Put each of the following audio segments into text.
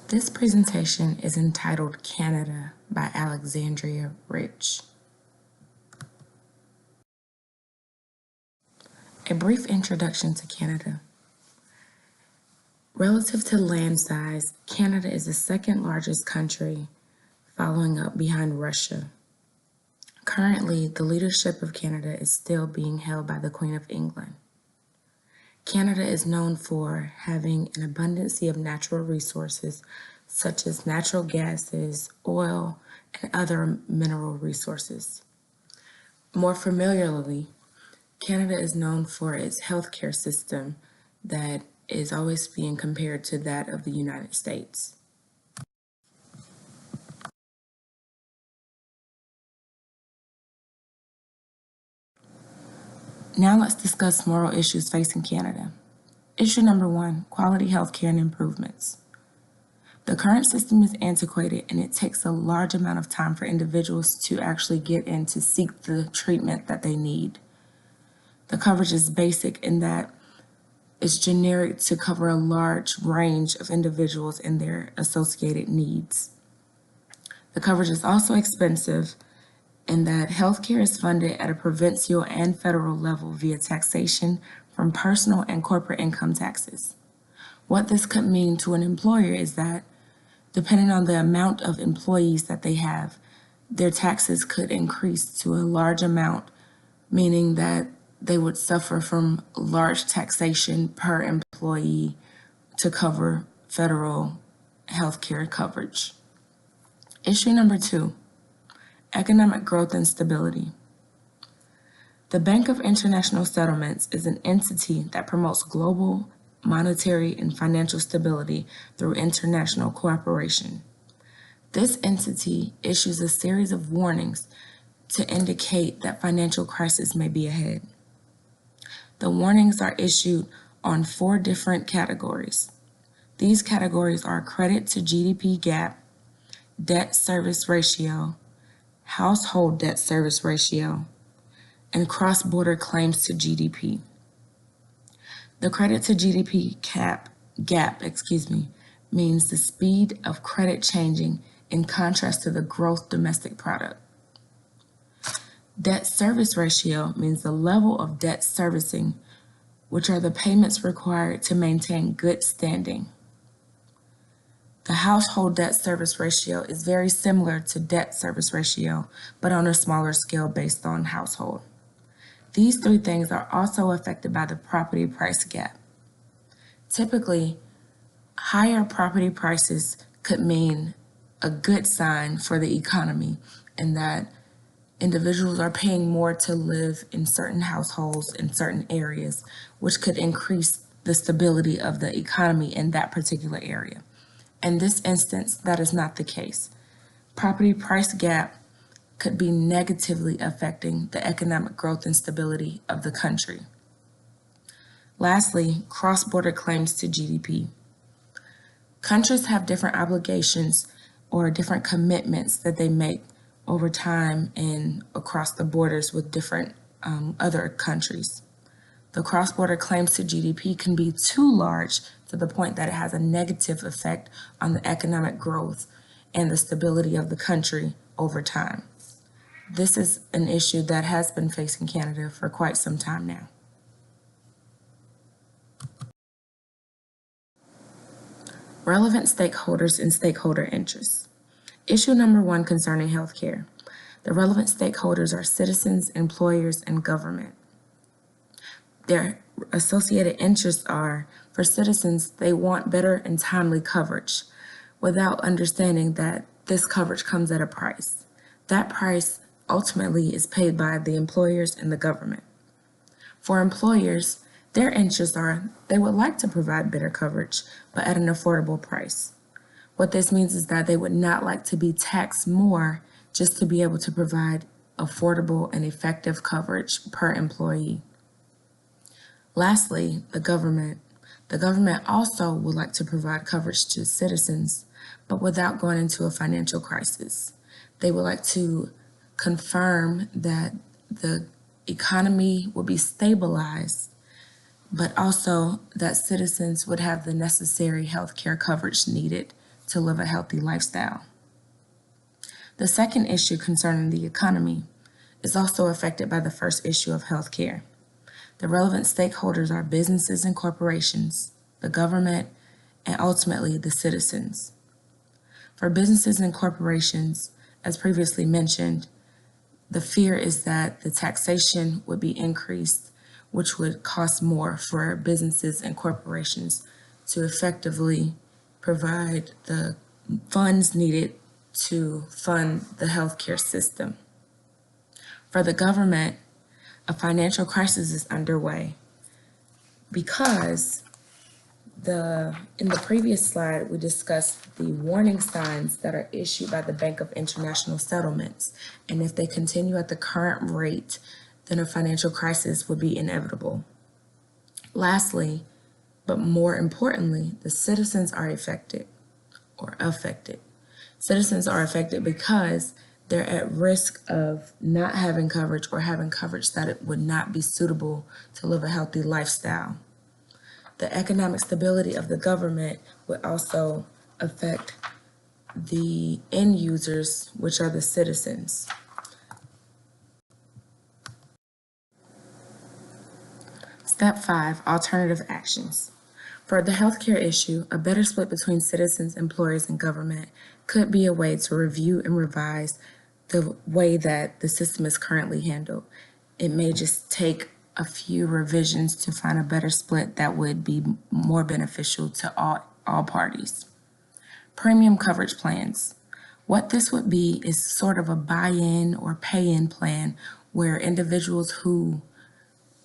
This presentation is entitled Canada by Alexandria Rich. A brief introduction to Canada. Relative to land size, Canada is the second largest country, following up behind Russia. Currently, the leadership of Canada is still being held by the Queen of England. Canada is known for having an abundance of natural resources such as natural gases, oil, and other mineral resources. More familiarly, Canada is known for its healthcare system that is always being compared to that of the United States. Now let's discuss moral issues facing Canada. Issue number 1, quality healthcare and improvements. The current system is antiquated and it takes a large amount of time for individuals to actually get in to seek the treatment that they need. The coverage is basic in that it's generic to cover a large range of individuals and their associated needs. The coverage is also expensive in that healthcare is funded at a provincial and federal level via taxation from personal and corporate income taxes. What this could mean to an employer is that, depending on the amount of employees that they have, their taxes could increase to a large amount, meaning that they would suffer from large taxation per employee to cover federal healthcare coverage. Issue number 2, economic growth and stability. The Bank of International Settlements is an entity that promotes global monetary and financial stability through international cooperation. This entity issues a series of warnings to indicate that financial crisis may be ahead. The warnings are issued on 4 different categories. These categories are credit to GDP gap, debt service ratio, household debt service ratio, and cross-border claims to GDP. The credit to GDP gap means the speed of credit changing in contrast to the gross domestic product. Debt service ratio means the level of debt servicing, which are the payments required to maintain good standing. The household debt service ratio is very similar to debt service ratio, but on a smaller scale based on household. These 3 things are also affected by the property price gap. Typically, higher property prices could mean a good sign for the economy, in that individuals are paying more to live in certain households in certain areas, which could increase the stability of the economy in that particular area. In this instance, that is not the case. Property price gap could be negatively affecting the economic growth and stability of the country. Lastly, cross-border claims to GDP. Countries have different obligations or different commitments that they make over time and across the borders with different other countries. The cross-border claims to GDP can be too large to the point that it has a negative effect on the economic growth and the stability of the country over time. This is an issue that has been facing Canada for quite some time now. Relevant stakeholders and stakeholder interests. Issue number 1 concerning healthcare. The relevant stakeholders are citizens, employers, and government. Their associated interests are, for citizens, they want better and timely coverage, without understanding that this coverage comes at a price. That price ultimately is paid by the employers and the government. For employers, their interests are they would like to provide better coverage, but at an affordable price. What this means is that they would not like to be taxed more just to be able to provide affordable and effective coverage per employee. Lastly, the government. The government also would like to provide coverage to citizens, but without going into a financial crisis. They would like to confirm that the economy will be stabilized, but also that citizens would have the necessary healthcare coverage needed to live a healthy lifestyle. The second issue concerning the economy is also affected by the first issue of healthcare. The relevant stakeholders are businesses and corporations, the government, and ultimately the citizens. For businesses and corporations, as previously mentioned, the fear is that the taxation would be increased, which would cost more for businesses and corporations to effectively provide the funds needed to fund the healthcare system. For the government, a financial crisis is underway because in the previous slide, we discussed the warning signs that are issued by the Bank of International Settlements. And if they continue at the current rate, then a financial crisis would be inevitable. Lastly, but more importantly, the citizens are affected. Citizens are affected because they're at risk of not having coverage or having coverage that it would not be suitable to live a healthy lifestyle. The economic stability of the government would also affect the end users, which are the citizens. Step 5, alternative actions. For the healthcare issue, a better split between citizens, employers, and government could be a way to review and revise the way that the system is currently handled. It may just take a few revisions to find a better split that would be more beneficial to all parties. Premium coverage plans. What this would be is sort of a buy-in or pay-in plan where individuals who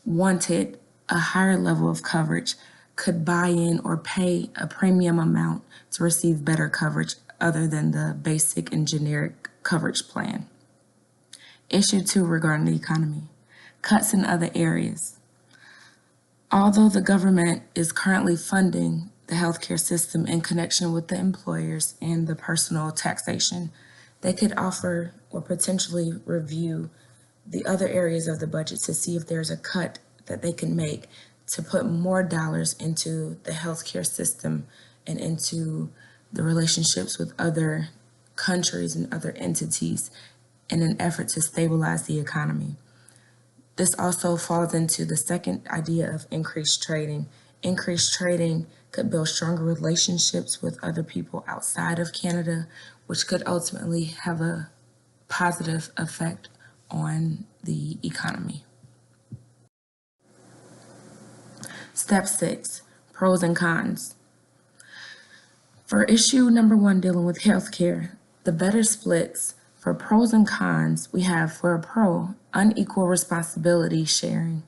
wanted a higher level of coverage could buy in or pay a premium amount to receive better coverage other than the basic and generic coverage plan. Issue 2 regarding the economy. Cuts in other areas. Although the government is currently funding the healthcare system in connection with the employers and the personal taxation, they could offer or potentially review the other areas of the budget to see if there's a cut that they can make to put more dollars into the healthcare system and into the relationships with other countries and other entities in an effort to stabilize the economy. This also falls into the second idea of increased trading. Increased trading could build stronger relationships with other people outside of Canada, which could ultimately have a positive effect on the economy. Step 6, pros and cons. For issue number 1 dealing with healthcare, the better splits for pros and cons, we have for a pro, unequal responsibility sharing.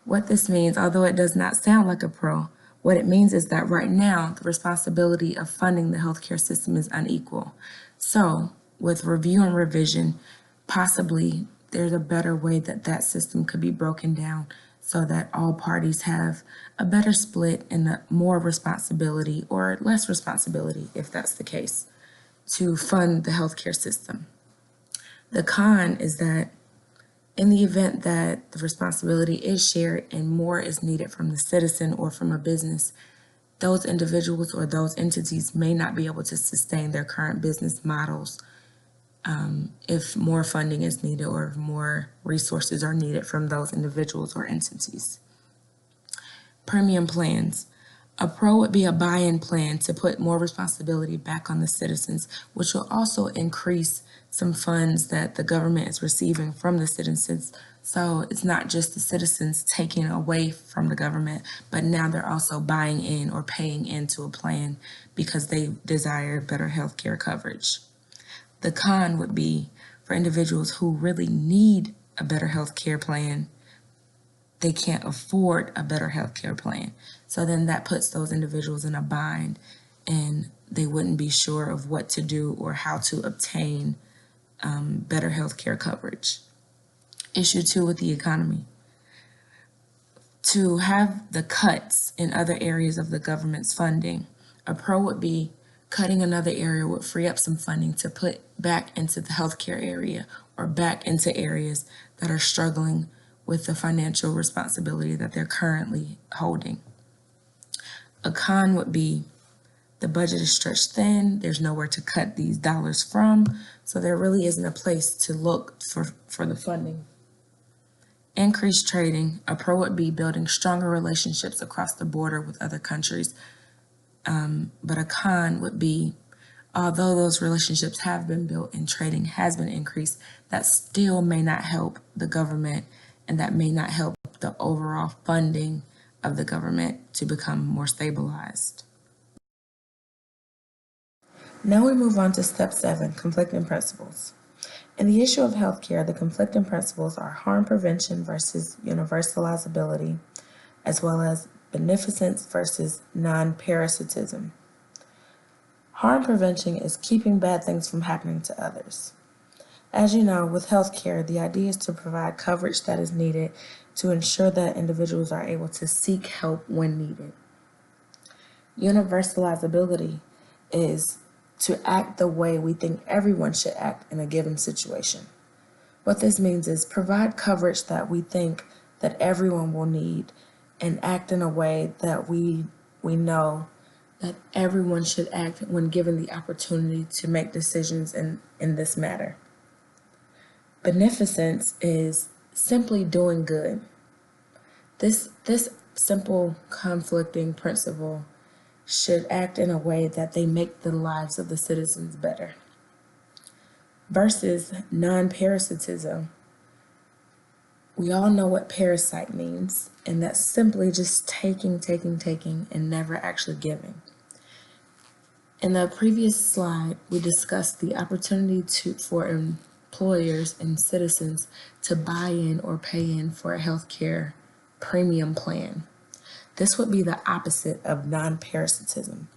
What this means, although it does not sound like a pro, what it means is that right now, the responsibility of funding the healthcare system is unequal. So with review and revision, possibly there's a better way that that system could be broken down so that all parties have a better split and more responsibility or less responsibility, if that's the case, to fund the healthcare system. The con is that in the event that the responsibility is shared and more is needed from the citizen or from a business, those individuals or those entities may not be able to sustain their current business models if more funding is needed or if more resources are needed from those individuals or entities. Premium plans. A pro would be a buy-in plan to put more responsibility back on the citizens, which will also increase some funds that the government is receiving from the citizens. So it's not just the citizens taking away from the government, but now they're also buying in or paying into a plan because they desire better healthcare coverage. The con would be for individuals who really need a better healthcare plan. They can't afford a better healthcare plan. So then that puts those individuals in a bind and they wouldn't be sure of what to do or how to obtain better healthcare coverage. Issue 2 with the economy. To have the cuts in other areas of the government's funding, a pro would be cutting another area would free up some funding to put back into the healthcare area or back into areas that are struggling with the financial responsibility that they're currently holding. A con would be The budget is stretched thin. There's nowhere to cut these dollars from. So there really isn't a place to look for the funding. Increased trading. A pro would be building stronger relationships across the border with other countries. But a con would be, although those relationships have been built and trading has been increased, that still may not help the government, and that may not help the overall funding of the government to become more stabilized. Now we move on to step 7, conflicting principles. In the issue of healthcare, the conflicting principles are harm prevention versus universalizability, as well as beneficence versus non-parasitism. Harm prevention is keeping bad things from happening to others. As you know, with healthcare, the idea is to provide coverage that is needed to ensure that individuals are able to seek help when needed. Universalizability is to act the way we think everyone should act in a given situation. What this means is provide coverage that we think that everyone will need and act in a way that we know that everyone should act when given the opportunity to make decisions in this matter. Beneficence is simply doing good. This simple conflicting principle should act in a way that they make the lives of the citizens better. Versus non-parasitism. We all know what parasite means, and that's simply just taking, and never actually giving. In the previous slide, we discussed the opportunity for employers and citizens to buy in or pay in for a healthcare premium plan. This would be the opposite of non-parasitism.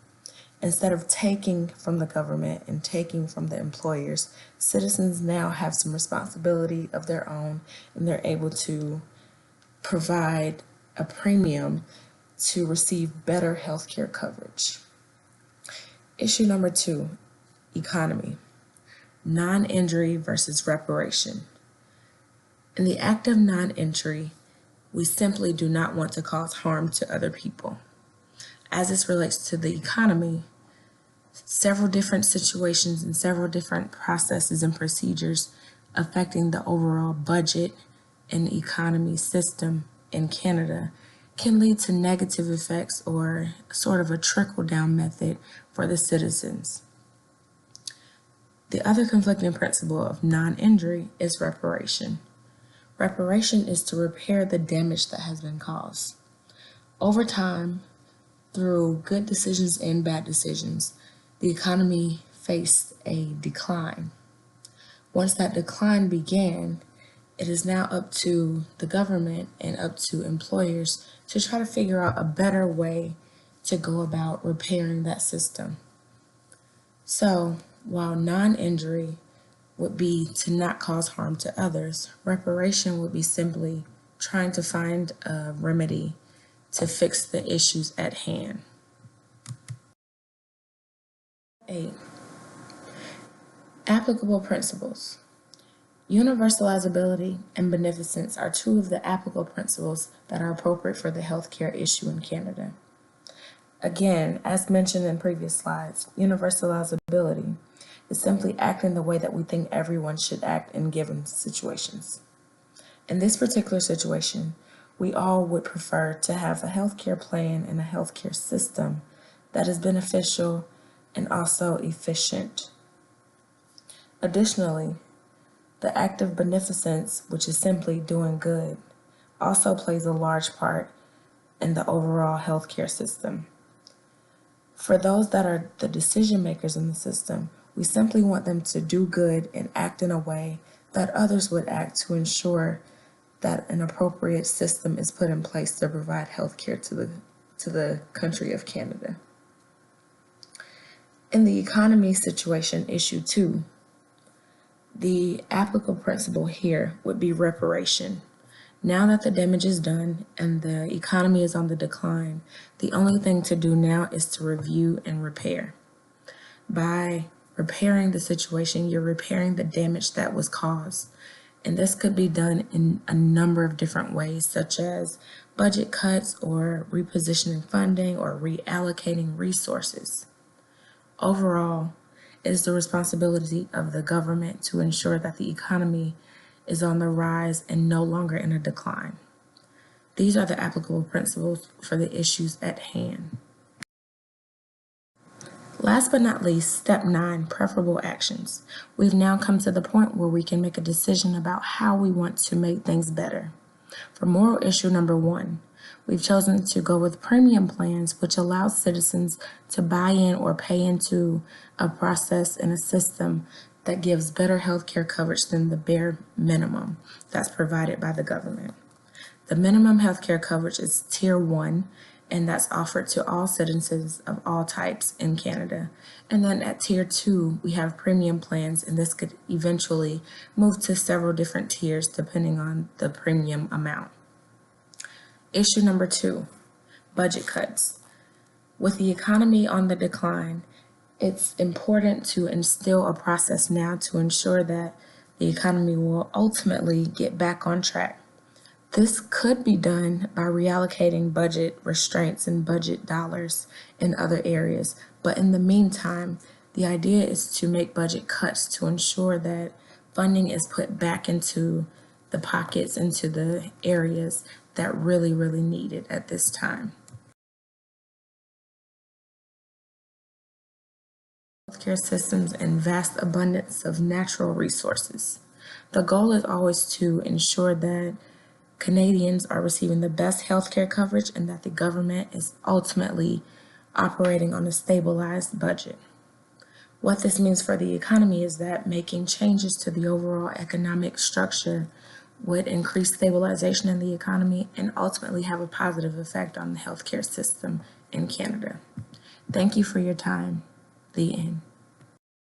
Instead of taking from the government and taking from the employers, citizens now have some responsibility of their own, and they're able to provide a premium to receive better healthcare coverage. Issue number 2, economy. Non-injury versus reparation. In the act of non-injury, we simply do not want to cause harm to other people. As this relates to the economy, several different situations and several different processes and procedures affecting the overall budget and economy system in Canada can lead to negative effects or sort of a trickle-down method for the citizens. The other conflicting principle of non-injury is reparation. Reparation is to repair the damage that has been caused. Over time, through good decisions and bad decisions, the economy faced a decline. Once that decline began, it is now up to the government and up to employers to try to figure out a better way to go about repairing that system. So, while non-injury would be to not cause harm to others, reparation would be simply trying to find a remedy to fix the issues at hand. 8. Applicable principles. Universalizability and beneficence are two of the applicable principles that are appropriate for the healthcare issue in Canada. Again, as mentioned in previous slides, universalizability is simply acting the way that we think everyone should act in given situations. In this particular situation, we all would prefer to have a healthcare plan and a healthcare system that is beneficial and also efficient. Additionally, the act of beneficence, which is simply doing good, also plays a large part in the overall healthcare system. For those that are the decision makers in the system, we simply want them to do good and act in a way that others would act to ensure that an appropriate system is put in place to provide healthcare to the country of Canada. In the economy situation, issue 2, the applicable principle here would be reparation. Now that the damage is done and the economy is on the decline, the only thing to do now is to review and repair. By repairing the situation, you're repairing the damage that was caused. And this could be done in a number of different ways, such as budget cuts or repositioning funding or reallocating resources. Overall, it is the responsibility of the government to ensure that the economy is on the rise and no longer in a decline. These are the applicable principles for the issues at hand. Last but not least, step 9, preferable actions. We've now come to the point where we can make a decision about how we want to make things better. For moral issue number 1, we've chosen to go with premium plans, which allows citizens to buy in or pay into a process and a system that gives better healthcare coverage than the bare minimum that's provided by the government. The minimum healthcare coverage is Tier 1, and that's offered to all citizens of all types in Canada. And then at Tier 2, we have premium plans, and this could eventually move to several different tiers depending on the premium amount. Issue number 2, budget cuts. With the economy on the decline, it's important to instill a process now to ensure that the economy will ultimately get back on track. This could be done by reallocating budget restraints and budget dollars in other areas. But in the meantime, the idea is to make budget cuts to ensure that funding is put back into the pockets, into the areas that really, really need it at this time. Healthcare systems and vast abundance of natural resources. The goal is always to ensure that Canadians are receiving the best healthcare coverage and that the government is ultimately operating on a stabilized budget. What this means for the economy is that making changes to the overall economic structure would increase stabilization in the economy and ultimately have a positive effect on the healthcare system in Canada. Thank you for your time. The end.